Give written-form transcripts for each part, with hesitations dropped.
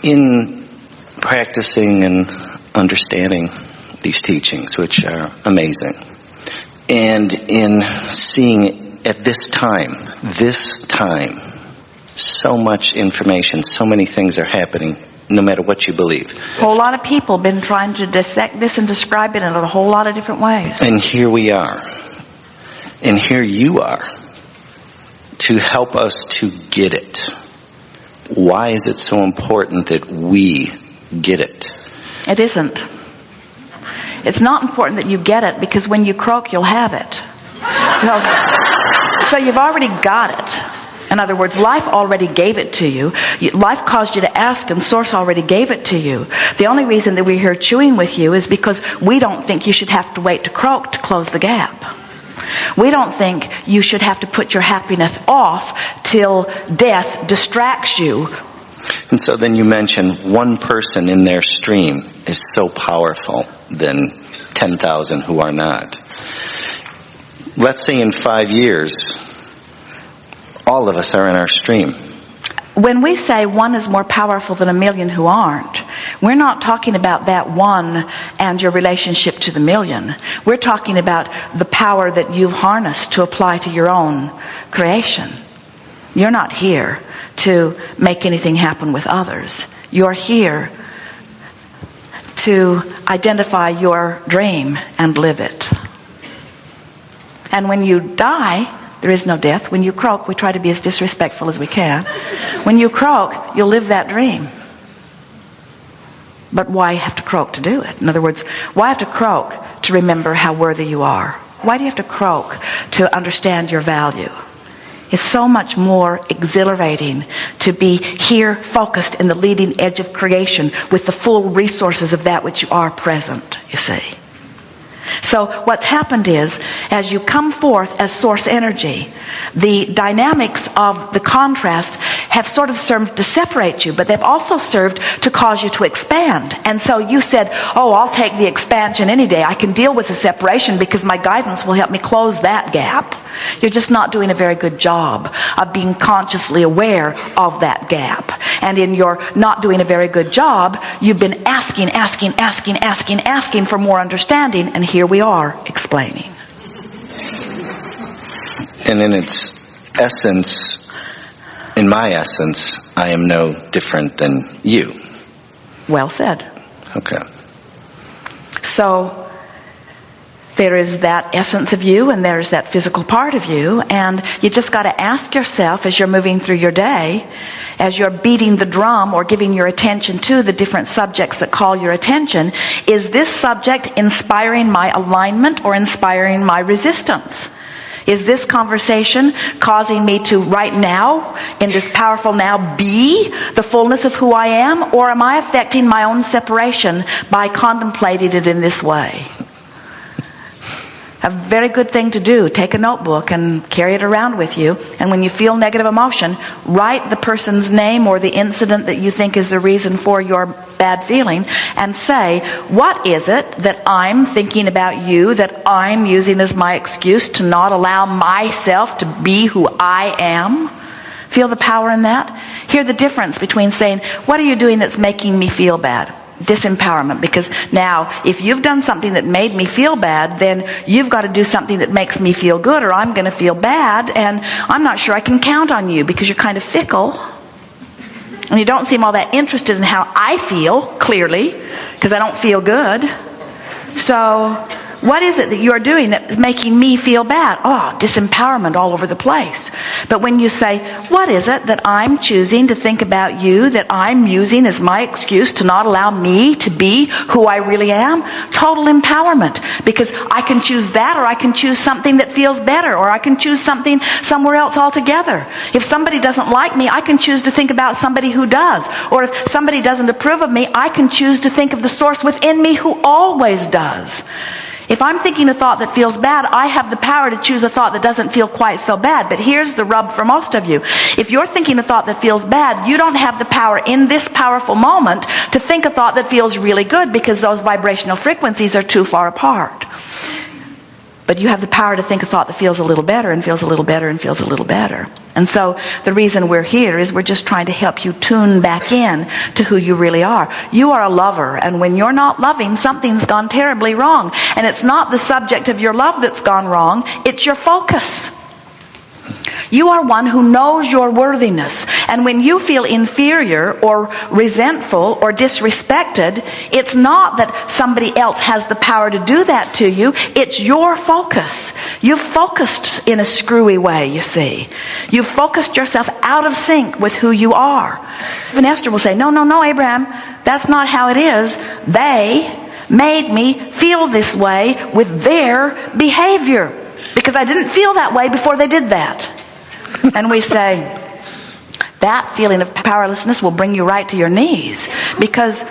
In practicing and understanding these teachings, which are amazing, and in seeing at this time, so much information, so many things are happening, no matter what you believe. A whole lot of people have been trying to dissect this and describe it in a whole lot of different ways. And here we are. And here you are to help us to get it. Why is it so important that we get it? It isn't. It's not important that you get it, because when you croak, you'll have it. So you've already got it. In other words, life already gave it to you. Life caused you to ask, and Source already gave it to you. The only reason that we're here chewing with you is because we don't think you should have to wait to croak to close the gap. We don't think you should have to put your happiness off till death distracts you. And so then you mention one person in their stream is so powerful than 10,000 who are not. Let's say in 5 years, all of us are in our stream. When we say one is more powerful than a million who aren't, we're not talking about that one and your relationship to the million. We're talking about the power that you've harnessed to apply to your own creation. You're not here to make anything happen with others. You're here to identify your dream and live it. And when you die, there is no death. When you croak, we try to be as disrespectful as we can. When you croak, you'll live that dream. But why have to croak to do it? In other words, why have to croak to remember how worthy you are? Why do you have to croak to understand your value? It's so much more exhilarating to be here focused in the leading edge of creation with the full resources of that which you are present, you see. So what's happened is, as you come forth as source energy, the dynamics of the contrast have sort of served to separate you, but they've also served to cause you to expand. And so you said, oh, I'll take the expansion any day. I can deal with the separation because my guidance will help me close that gap. You're just not doing a very good job of being consciously aware of that gap. And in your not doing a very good job, you've been asking for more understanding, and here we are explaining. And in its essence, in my essence, I am no different than you. Well said. Okay. So there is that essence of you, and there's that physical part of you, and you just got to ask yourself as you're moving through your day, as you're beating the drum or giving your attention to the different subjects that call your attention, is this subject inspiring my alignment or inspiring my resistance? Is this conversation causing me to right now, in this powerful now, be the fullness of who I am? Or am I affecting my own separation by contemplating it in this way? A very good thing to do. Take a notebook and carry it around with you. And when you feel negative emotion, write the person's name or the incident that you think is the reason for your bad feeling, and say, what is it that I'm thinking about you that I'm using as my excuse to not allow myself to be who I am? Feel the power in that? Hear the difference between saying, what are you doing that's making me feel bad? Disempowerment. Because now, if you've done something that made me feel bad, then you've got to do something that makes me feel good, or I'm going to feel bad, and I'm not sure I can count on you because you're kind of fickle. And you don't seem all that interested in how I feel, clearly, because I don't feel good. So what is it that you're doing that is making me feel bad? Oh, disempowerment all over the place. But when you say, what is it that I'm choosing to think about you that I'm using as my excuse to not allow me to be who I really am? Total empowerment. Because I can choose that, or I can choose something that feels better, or I can choose something somewhere else altogether. If somebody doesn't like me, I can choose to think about somebody who does. Or if somebody doesn't approve of me, I can choose to think of the source within me who always does. If I'm thinking a thought that feels bad, I have the power to choose a thought that doesn't feel quite so bad. But here's the rub for most of you. If you're thinking a thought that feels bad, you don't have the power in this powerful moment to think a thought that feels really good, because those vibrational frequencies are too far apart. But you have the power to think a thought that feels a little better and feels a little better and feels a little better. And so the reason we're here is we're just trying to help you tune back in to who you really are. You are a lover, and when you're not loving, something's gone terribly wrong. And it's not the subject of your love that's gone wrong, it's your focus. You are one who knows your worthiness. And when you feel inferior or resentful or disrespected, it's not that somebody else has the power to do that to you. It's your focus. You've focused in a screwy way, you see. You've focused yourself out of sync with who you are. Even Esther will say, no, Abraham, that's not how it is. They made me feel this way with their behavior. Because I didn't feel that way before they did that. And we say, that feeling of powerlessness will bring you right to your knees. Because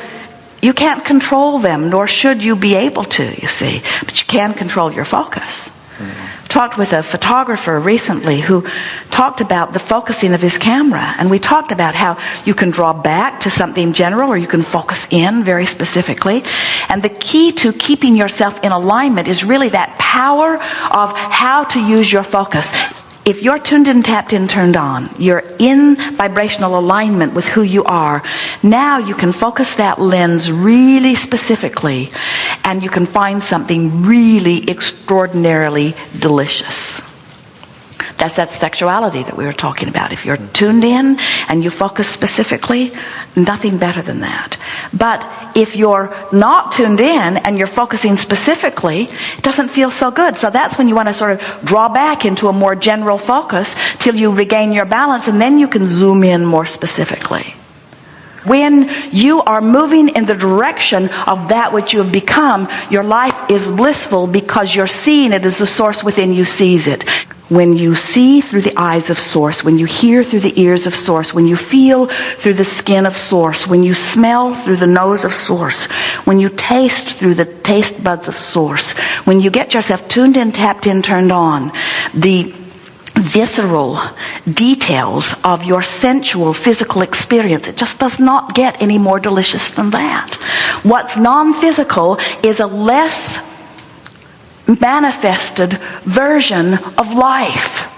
you can't control them, nor should you be able to, you see. But you can control your focus. Talked with a photographer recently who talked about the focusing of his camera. And we talked about how you can draw back to something general or you can focus in very specifically. And the key to keeping yourself in alignment is really that power of how to use your focus. If you're tuned in, tapped in, turned on, you're in vibrational alignment with who you are, now you can focus that lens really specifically and you can find something really extraordinarily delicious. That's that sexuality that we were talking about. If you're tuned in and you focus specifically, nothing better than that. But if you're not tuned in and you're focusing specifically, it doesn't feel so good. So that's when you want to sort of draw back into a more general focus till you regain your balance, and then you can zoom in more specifically. When you are moving in the direction of that which you have become, your life is blissful because you're seeing it as the source within you sees it. When you see through the eyes of Source, when you hear through the ears of Source, when you feel through the skin of Source, when you smell through the nose of Source, when you taste through the taste buds of Source, when you get yourself tuned in, tapped in, turned on, the visceral details of your sensual physical experience, it just does not get any more delicious than that. What's non-physical is a less manifested version of life.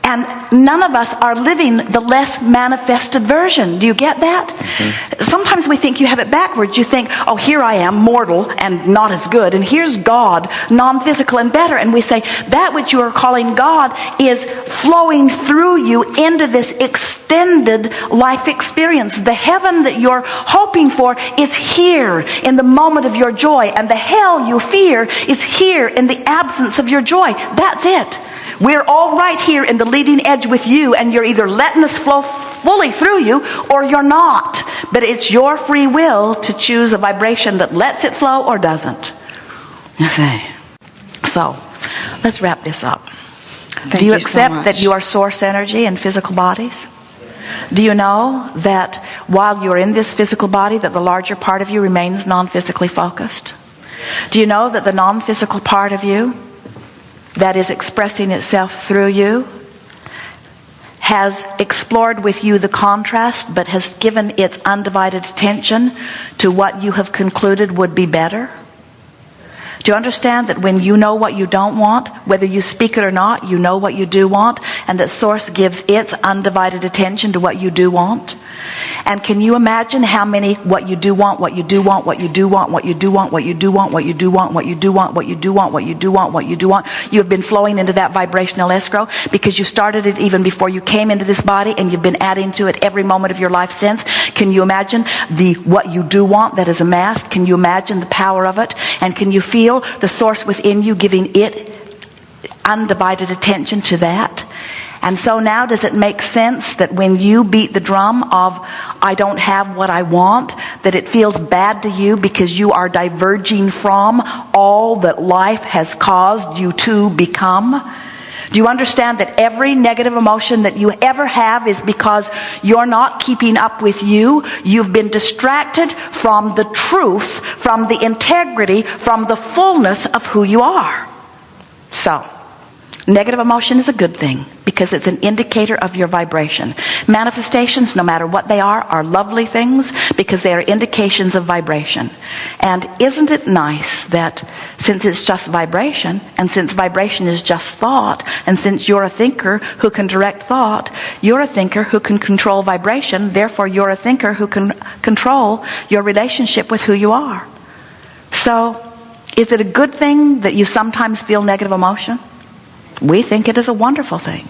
And none of us are living the less manifested version. Do you get that? Mm-hmm. Sometimes we think you have it backwards. You think, oh, here I am, mortal and not as good. And here's God, non-physical and better. And we say, that which you are calling God is flowing through you into this extended life experience. The heaven that you're hoping for is here in the moment of your joy. And the hell you fear is here in the absence of your joy. That's it. We're all right here in the leading edge with you, and you're either letting us flow fully through you or you're not. But it's your free will to choose a vibration that lets it flow or doesn't. You see? So, let's wrap this up. Do you accept that you are source energy in physical bodies? Do you know that while you're in this physical body, that the larger part of you remains non-physically focused? Do you know that the non-physical part of you that is expressing itself through you has explored with you the contrast, but has given its undivided attention to what you have concluded would be better? Do you understand that when you know what you don't want, whether you speak it or not, you know what you do want, and that Source gives its undivided attention to what you do want? And can you imagine how many what you do want, what you do want, what you do want, what you do want, what you do want, what you do want, what you do want, what you do want, what you do want, what you do want? You have been flowing into that vibrational escrow because you started it even before you came into this body, and you've been adding to it every moment of your life since. Can you imagine the what you do want that is amassed? Can you imagine the power of it? And can you feel the Source within you giving it undivided attention to that? And so now does it make sense that when you beat the drum of I don't have what I want, that it feels bad to you because you are diverging from all that life has caused you to become? Do you understand that every negative emotion that you ever have is because you're not keeping up with you? You've been distracted from the truth, from the integrity, from the fullness of who you are. So, negative emotion is a good thing because it's an indicator of your vibration. Manifestations, no matter what they are lovely things because they are indications of vibration. And isn't it nice that since it's just vibration, and since vibration is just thought, and since you're a thinker who can direct thought, you're a thinker who can control vibration, therefore you're a thinker who can control your relationship with who you are. So, is it a good thing that you sometimes feel negative emotion? We think it is a wonderful thing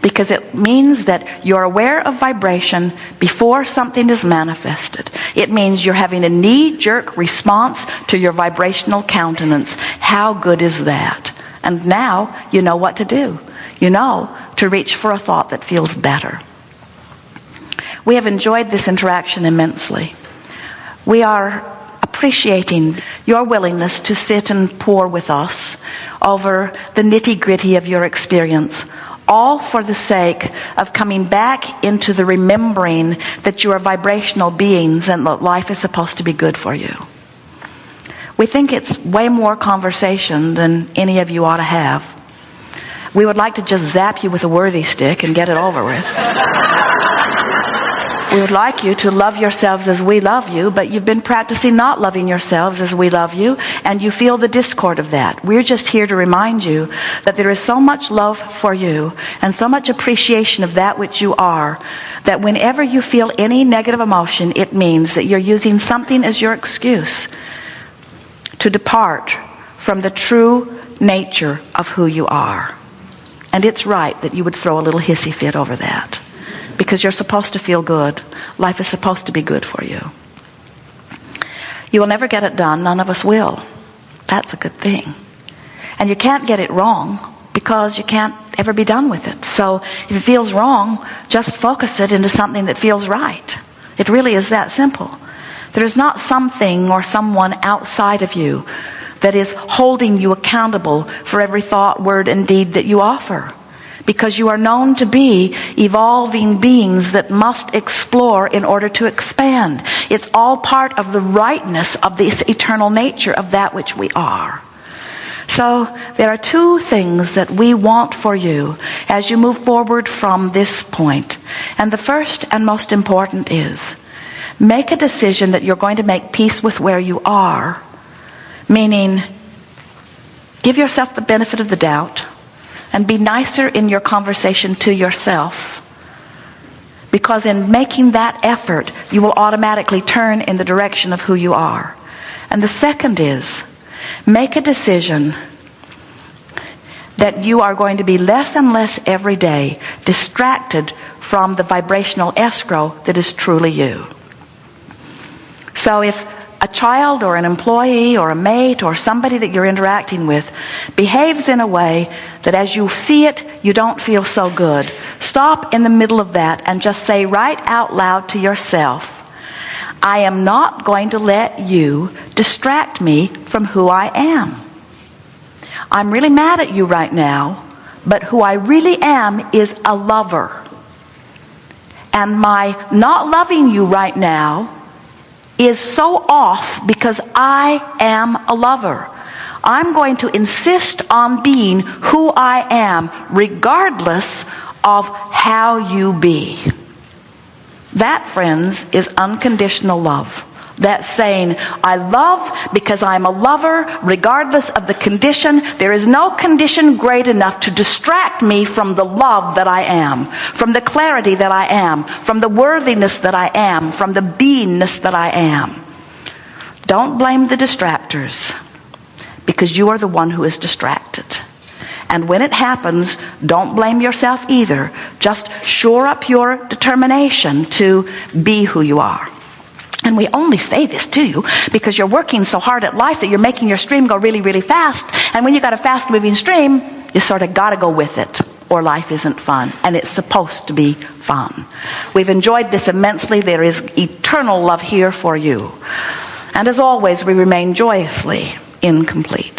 because it means that you're aware of vibration before something is manifested. It means you're having a knee-jerk response to your vibrational countenance. How good is that? And now you know what to do. You know to reach for a thought that feels better. We have enjoyed this interaction immensely. We are appreciating your willingness to sit and pore with us over the nitty-gritty of your experience, all for the sake of coming back into the remembering that you are vibrational beings and that life is supposed to be good for you. We think it's way more conversation than any of you ought to have. We would like to just zap you with a worthy stick and get it over with. We would like you to love yourselves as we love you, but you've been practicing not loving yourselves as we love you, and you feel the discord of that. We're just here to remind you that there is so much love for you and so much appreciation of that which you are, that whenever you feel any negative emotion, it means that you're using something as your excuse to depart from the true nature of who you are. And it's right that you would throw a little hissy fit over that. Because you're supposed to feel good. Life is supposed to be good for you. You will never get it done. None of us will. That's a good thing. And you can't get it wrong because you can't ever be done with it. So if it feels wrong, just focus it into something that feels right. It really is that simple. There is not something or someone outside of you that is holding you accountable for every thought, word, and deed that you offer. Because you are known to be evolving beings that must explore in order to expand. It's all part of the rightness of this eternal nature of that which we are. So there are two things that we want for you as you move forward from this point. And the first and most important is, make a decision that you're going to make peace with where you are. Meaning, give yourself the benefit of the doubt. And be nicer in your conversation to yourself. Because in making that effort, you will automatically turn in the direction of who you are. And the second is, make a decision that you are going to be less and less every day distracted from the vibrational escrow that is truly you. So if a child or an employee or a mate or somebody that you're interacting with behaves in a way that as you see it, you don't feel so good, stop in the middle of that and just say right out loud to yourself, I am not going to let you distract me from who I am. I'm really mad at you right now, but who I really am is a lover. And my not loving you right now is so off because I am a lover. I'm going to insist on being who I am regardless of how you be. That, friends, is unconditional love. That's saying, I love because I'm a lover regardless of the condition. There is no condition great enough to distract me from the love that I am, from the clarity that I am, from the worthiness that I am, from the beingness that I am. Don't blame the distractors because you are the one who is distracted. And when it happens, don't blame yourself either. Just shore up your determination to be who you are. And we only say this to you because you're working so hard at life that you're making your stream go really, really fast. And when you got a fast-moving stream, you sort of got to go with it, or life isn't fun. And it's supposed to be fun. We've enjoyed this immensely. There is eternal love here for you. And as always, we remain joyously incomplete.